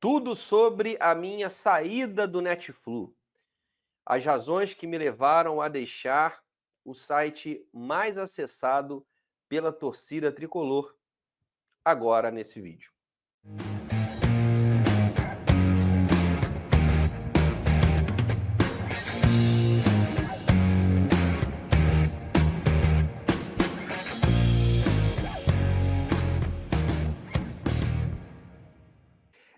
Tudo sobre a minha saída do Netflu, as razões que me levaram a deixar o site mais acessado pela torcida tricolor, agora nesse vídeo.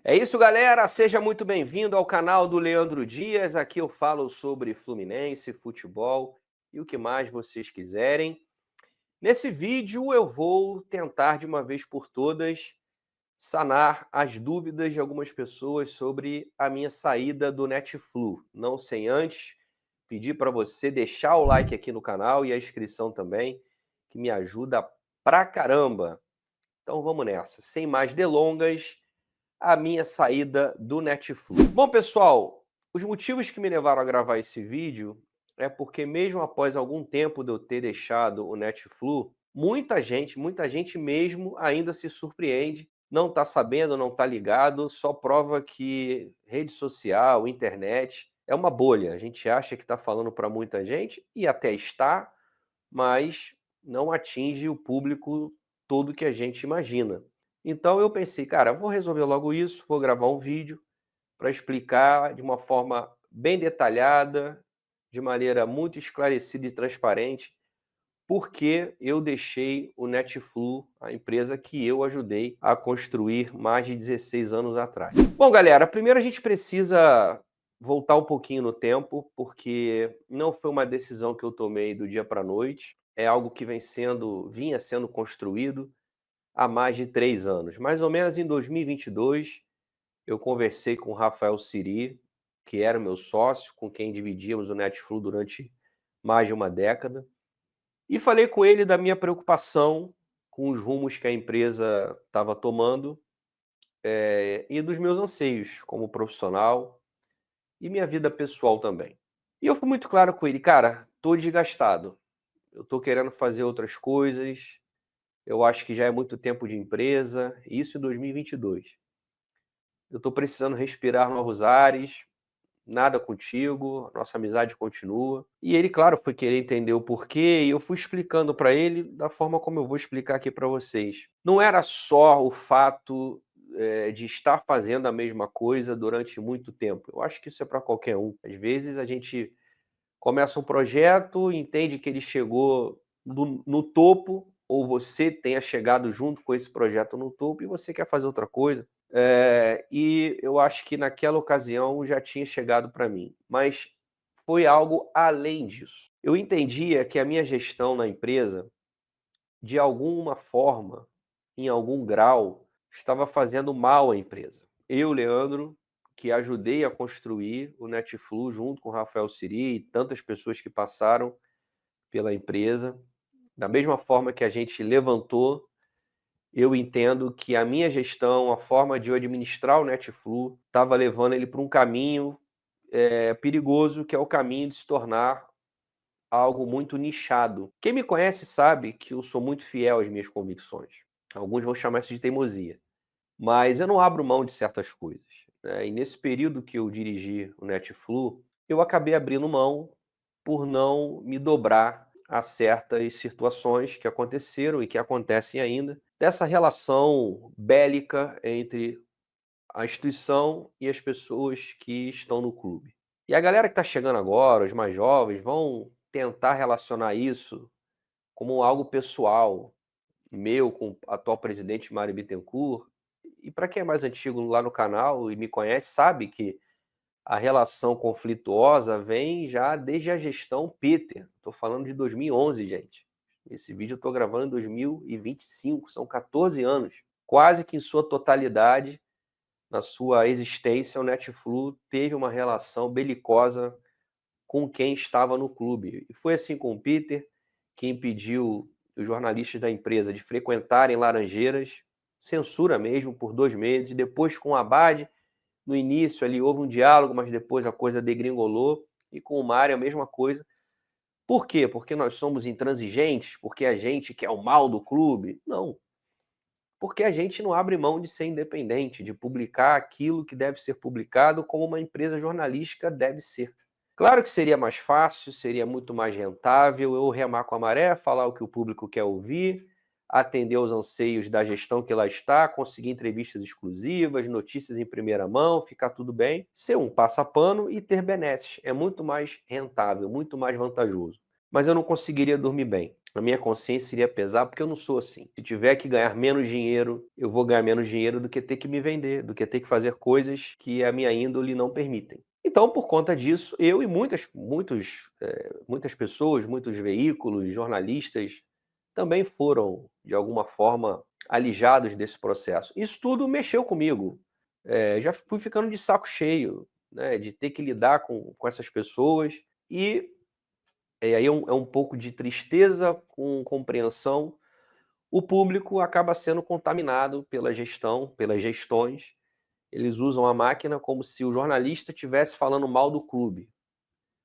É isso, galera, seja muito bem-vindo ao canal do Leandro Dias. Aqui eu falo sobre Fluminense, futebol e o que mais vocês quiserem. Nesse vídeo eu vou tentar de uma vez por todas sanar as dúvidas de algumas pessoas sobre a minha saída do Netflu. Não sem antes pedir para você deixar o like aqui no canal e a inscrição também, que me ajuda pra caramba. Então vamos nessa. Sem mais delongas, a minha saída do Netflu. Bom, pessoal, os motivos que me levaram a gravar esse vídeo é porque mesmo após algum tempo de eu ter deixado o Netflu, muita gente mesmo ainda se surpreende, não está sabendo, não está ligado, só prova que rede social, internet, é uma bolha. A gente acha que está falando para muita gente, e até está, mas não atinge o público todo que a gente imagina. Então eu pensei, cara, vou resolver logo isso, vou gravar um vídeo para explicar de uma forma bem detalhada, de maneira muito esclarecida e transparente, por que eu deixei o Netflu, a empresa que eu ajudei a construir mais de 16 anos atrás. Bom, galera, primeiro a gente precisa voltar um pouquinho no tempo, porque não foi uma decisão que eu tomei do dia para a noite, é algo que vinha sendo construído há mais de 3 anos. Mais ou menos em 2022, eu conversei com o Rafael Siri, que era o meu sócio, com quem dividíamos o Netflu durante mais de uma década, e falei com ele da minha preocupação com os rumos que a empresa estava tomando, e dos meus anseios como profissional e minha vida pessoal também. E eu fui muito claro com ele: "Cara, tô desgastado, eu tô querendo fazer outras coisas, eu acho que já é muito tempo de empresa", isso em 2022. "Eu estou precisando respirar novos ares, nada contigo, nossa amizade continua". E ele, claro, foi querer entender o porquê, e eu fui explicando para ele da forma como eu vou explicar aqui para vocês. Não era só o fato, de estar fazendo a mesma coisa durante muito tempo. Eu acho que isso é para qualquer um. Às vezes a gente começa um projeto, entende que ele chegou no topo, ou você tenha chegado junto com esse projeto no topo e você quer fazer outra coisa. E eu acho que naquela ocasião já tinha chegado para mim, mas foi algo além disso. Eu entendia que a minha gestão na empresa, de alguma forma, em algum grau, estava fazendo mal à empresa. Eu, Leandro, que ajudei a construir o Netflu junto com o Rafael Siri e tantas pessoas que passaram pela empresa, da mesma forma que a gente levantou, eu entendo que a minha gestão, a forma de eu administrar o Netflu, estava levando ele para um caminho perigoso, que é o caminho de se tornar algo muito nichado. Quem me conhece sabe que eu sou muito fiel às minhas convicções. Alguns vão chamar isso de teimosia, mas eu não abro mão de certas coisas, né? E nesse período que eu dirigi o Netflu, eu acabei abrindo mão por não me dobrar a certas situações que aconteceram e que acontecem ainda, dessa relação bélica entre a instituição e as pessoas que estão no clube. E a galera que está chegando agora, os mais jovens, vão tentar relacionar isso como algo pessoal, meu com o atual presidente Mário Bittencourt. E para quem é mais antigo lá no canal e me conhece, sabe que a relação conflituosa vem já desde a gestão Peter. Estou falando de 2011, gente. Esse vídeo eu estou gravando em 2025, são 14 anos. Quase que em sua totalidade, na sua existência, o Netflu teve uma relação belicosa com quem estava no clube. E foi assim com o Peter, que impediu os jornalistas da empresa de frequentarem Laranjeiras, censura mesmo, por 2 meses. Depois com o Abad, no início ali houve um diálogo, mas depois a coisa degringolou. E com o Mário a mesma coisa. Por quê? Porque nós somos intransigentes? Porque a gente quer o mal do clube? Não. porque a gente não abre mão de ser independente, de publicar aquilo que deve ser publicado como uma empresa jornalística deve ser. Claro que seria mais fácil, seria muito mais rentável eu remar com a maré, falar o que o público quer ouvir, atender aos anseios da gestão que lá está, conseguir entrevistas exclusivas, notícias em primeira mão, ficar tudo bem, ser um passa-pano e ter benesses. É muito mais rentável, muito mais vantajoso. Mas eu não conseguiria dormir bem. A minha consciência iria pesar porque eu não sou assim. Se tiver que ganhar menos dinheiro, eu vou ganhar menos dinheiro do que ter que me vender, do que ter que fazer coisas que a minha índole não permitem. Então, por conta disso, eu e muitas pessoas, muitos veículos, jornalistas, também foram, de alguma forma, alijados desse processo. Isso tudo mexeu comigo. Já fui ficando de saco cheio, né, de ter que lidar com essas pessoas. E aí é um pouco de tristeza com compreensão. O público acaba sendo contaminado pela gestão, pelas gestões. Eles usam a máquina como se o jornalista estivesse falando mal do clube,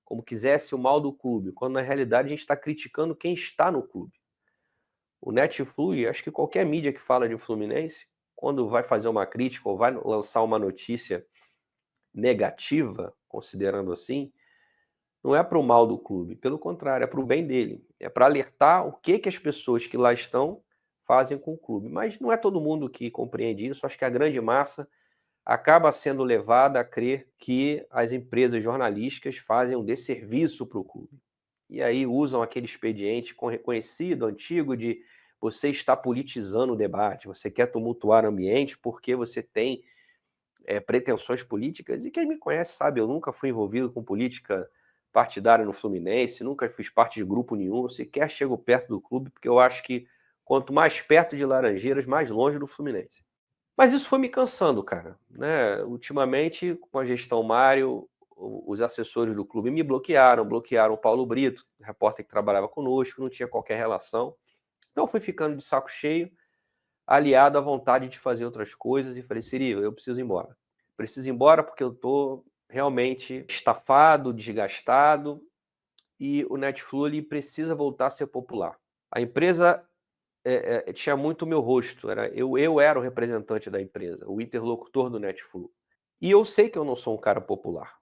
como quisesse o mal do clube, quando na realidade a gente está criticando quem está no clube. O Netflix, acho que qualquer mídia que fala de Fluminense, quando vai fazer uma crítica ou vai lançar uma notícia negativa, considerando assim, não é para o mal do clube, pelo contrário, é para o bem dele. É para alertar o que as pessoas que lá estão fazem com o clube. Mas não é todo mundo que compreende isso, acho que a grande massa acaba sendo levada a crer que as empresas jornalísticas fazem um desserviço para o clube. E aí usam aquele expediente reconhecido, antigo, de você está politizando o debate, você quer tumultuar o ambiente porque você tem pretensões políticas. E quem me conhece sabe, eu nunca fui envolvido com política partidária no Fluminense, nunca fiz parte de grupo nenhum, sequer chego perto do clube, porque eu acho que quanto mais perto de Laranjeiras, mais longe do Fluminense. Mas isso foi me cansando, cara, né? Ultimamente, com a gestão Mário, os assessores do clube me bloquearam o Paulo Brito, repórter que trabalhava conosco, não tinha qualquer relação. Então, fui ficando de saco cheio, aliado à vontade de fazer outras coisas, e falei, Siri, eu preciso ir embora. Preciso ir embora porque eu estou realmente estafado, desgastado, e o Netflix precisa voltar a ser popular. A empresa tinha muito o meu rosto, eu era o representante da empresa, o interlocutor do Netflix. E eu sei que eu não sou um cara popular.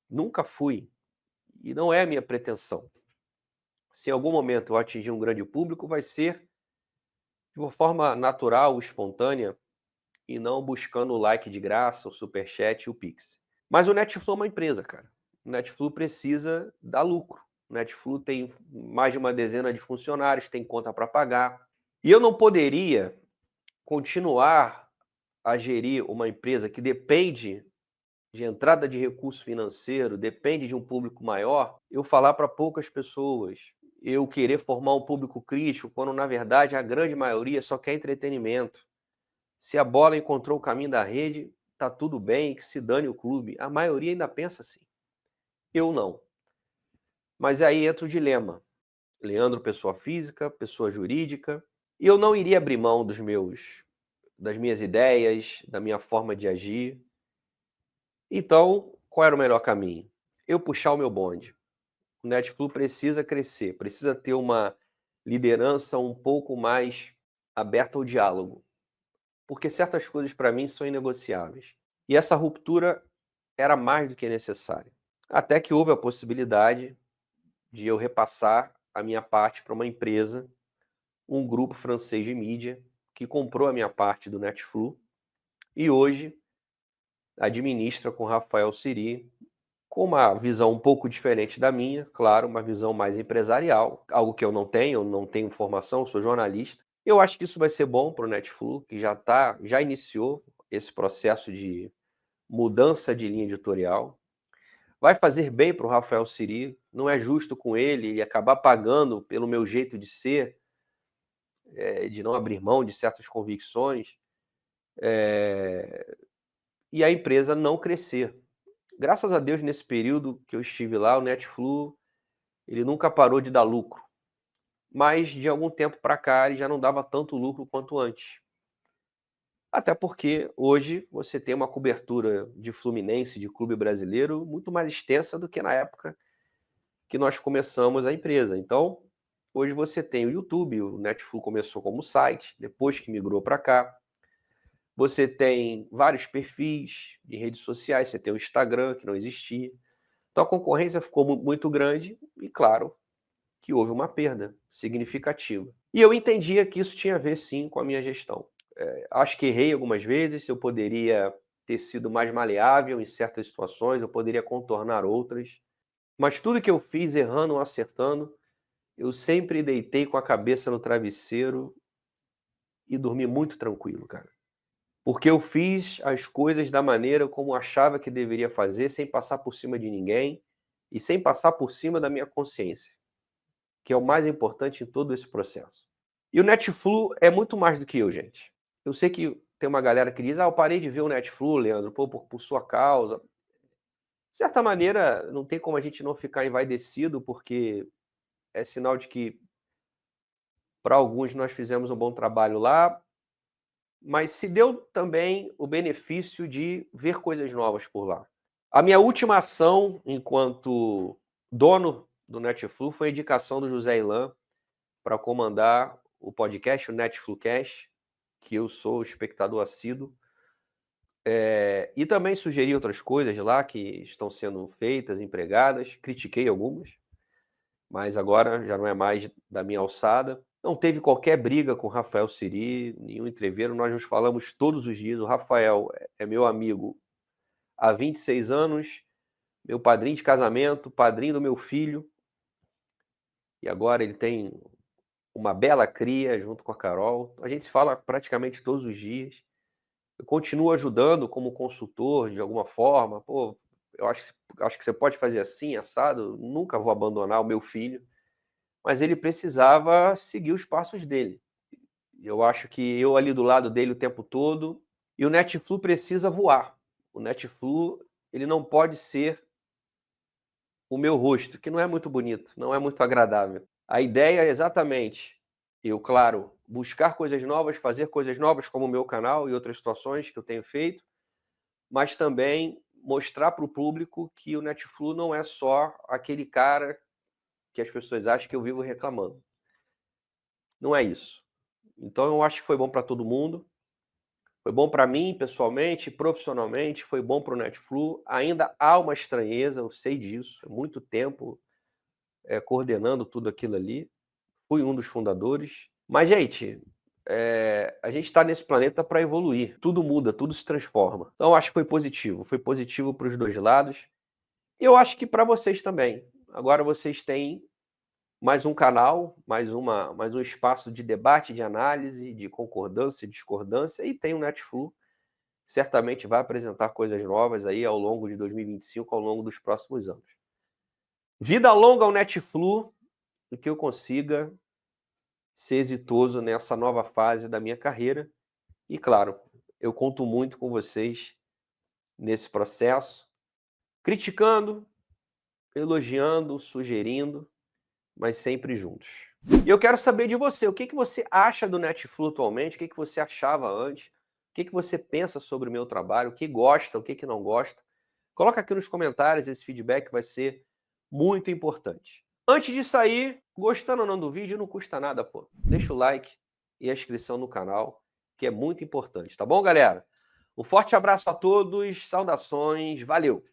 Nunca fui. E não é a minha pretensão. Se em algum momento eu atingir um grande público, vai ser de uma forma natural, espontânea, e não buscando o like de graça, o superchat e o Pix. Mas o Netflix é uma empresa, cara. O Netflix precisa dar lucro. O Netflix tem mais de uma dezena de funcionários, tem conta para pagar. E eu não poderia continuar a gerir uma empresa que depende de entrada de recurso financeiro, depende de um público maior, eu falar para poucas pessoas, eu querer formar um público crítico, quando na verdade a grande maioria só quer entretenimento. Se a bola encontrou o caminho da rede, tá tudo bem, que se dane o clube. A maioria ainda pensa assim. Eu não. Mas aí entra o dilema. Leandro, pessoa física, pessoa jurídica, e eu não iria abrir mão das minhas ideias, da minha forma de agir. Então, qual era o melhor caminho? Eu puxar o meu bonde. O Netflix precisa crescer, precisa ter uma liderança um pouco mais aberta ao diálogo, porque certas coisas para mim são inegociáveis. E essa ruptura era mais do que necessária. Até que houve a possibilidade de eu repassar a minha parte para uma empresa, um grupo francês de mídia, que comprou a minha parte do Netflix e hoje administra com Rafael Siri, com uma visão um pouco diferente da minha, claro, uma visão mais empresarial, algo que eu não tenho formação, eu sou jornalista. Eu acho que isso vai ser bom para o Netflix, que já iniciou esse processo de mudança de linha editorial. Vai fazer bem para o Rafael Siri, não é justo com ele acabar pagando pelo meu jeito de ser, de não abrir mão de certas convicções, e a empresa não crescer. Graças a Deus, nesse período que eu estive lá, o Netflix ele nunca parou de dar lucro, mas de algum tempo para cá ele já não dava tanto lucro quanto antes. Até porque hoje você tem uma cobertura de Fluminense, de clube brasileiro, muito mais extensa do que na época que nós começamos a empresa. Então, hoje você tem o YouTube, o Netflu começou como site, depois que migrou para cá. Você tem vários perfis de redes sociais, você tem o Instagram, que não existia. Então a concorrência ficou muito grande e, claro, que houve uma perda significativa. E eu entendia que isso tinha a ver, sim, com a minha gestão. Acho que errei algumas vezes, eu poderia ter sido mais maleável em certas situações, eu poderia contornar outras, mas tudo que eu fiz errando ou acertando, eu sempre deitei com a cabeça no travesseiro e dormi muito tranquilo, cara. Porque eu fiz as coisas da maneira como achava que deveria fazer, sem passar por cima de ninguém e sem passar por cima da minha consciência, que é o mais importante em todo esse processo. E o Netflu é muito mais do que eu, gente. Eu sei que tem uma galera que diz: eu parei de ver o Netflu, Leandro, por sua causa. De certa maneira, não tem como a gente não ficar envaidecido, porque é sinal de que, para alguns, nós fizemos um bom trabalho lá, mas se deu também o benefício de ver coisas novas por lá. A minha última ação enquanto dono do Netflu foi a indicação do José Ilan para comandar o podcast, o Netflucast, que eu sou espectador assíduo. E também sugeri outras coisas lá que estão sendo feitas, empregadas, critiquei algumas, mas agora já não é mais da minha alçada. Não teve qualquer briga com o Rafael Siri, nenhum entreveiro, nós nos falamos todos os dias. O Rafael é meu amigo há 26 anos, meu padrinho de casamento, padrinho do meu filho, e agora ele tem uma bela cria junto com a Carol. A gente se fala praticamente todos os dias. Eu continuo ajudando como consultor de alguma forma. Pô, eu acho que você pode fazer assim, assado. Nunca vou abandonar o meu filho, mas ele precisava seguir os passos dele. Eu acho que eu ali do lado dele o tempo todo, e o Netflu precisa voar. O Netflu, ele não pode ser o meu rosto, que não é muito bonito, não é muito agradável. A ideia é exatamente eu, claro, buscar coisas novas, fazer coisas novas, como o meu canal e outras situações que eu tenho feito, mas também mostrar para o público que o Netflu não é só aquele cara que as pessoas acham que eu vivo reclamando. Não é isso. Então eu acho que foi bom para todo mundo. Foi bom para mim, pessoalmente, profissionalmente, foi bom para o Netflu. Ainda há uma estranheza, eu sei disso. É muito tempo coordenando tudo aquilo ali. Fui um dos fundadores. Mas, gente, a gente está nesse planeta para evoluir. Tudo muda, tudo se transforma. Então, eu acho que foi positivo. Foi positivo para os dois lados. E eu acho que para vocês também. Agora vocês têm mais um canal, mais um espaço de debate, de análise, de concordância e discordância. E tem o Netflu. Certamente vai apresentar coisas novas aí ao longo de 2025, ao longo dos próximos anos. Vida longa ao Netflu, e que eu consiga ser exitoso nessa nova fase da minha carreira. E, claro, eu conto muito com vocês nesse processo, criticando, elogiando, sugerindo, mas sempre juntos. E eu quero saber de você, o que você acha do Netflu atualmente, o que você achava antes, o que você pensa sobre o meu trabalho, o que gosta, o que não gosta. Coloca aqui nos comentários, esse feedback vai ser muito importante. Antes de sair, gostando ou não do vídeo, não custa nada, pô. Deixa o like e a inscrição no canal, que é muito importante, tá bom, galera? Um forte abraço a todos, saudações, valeu!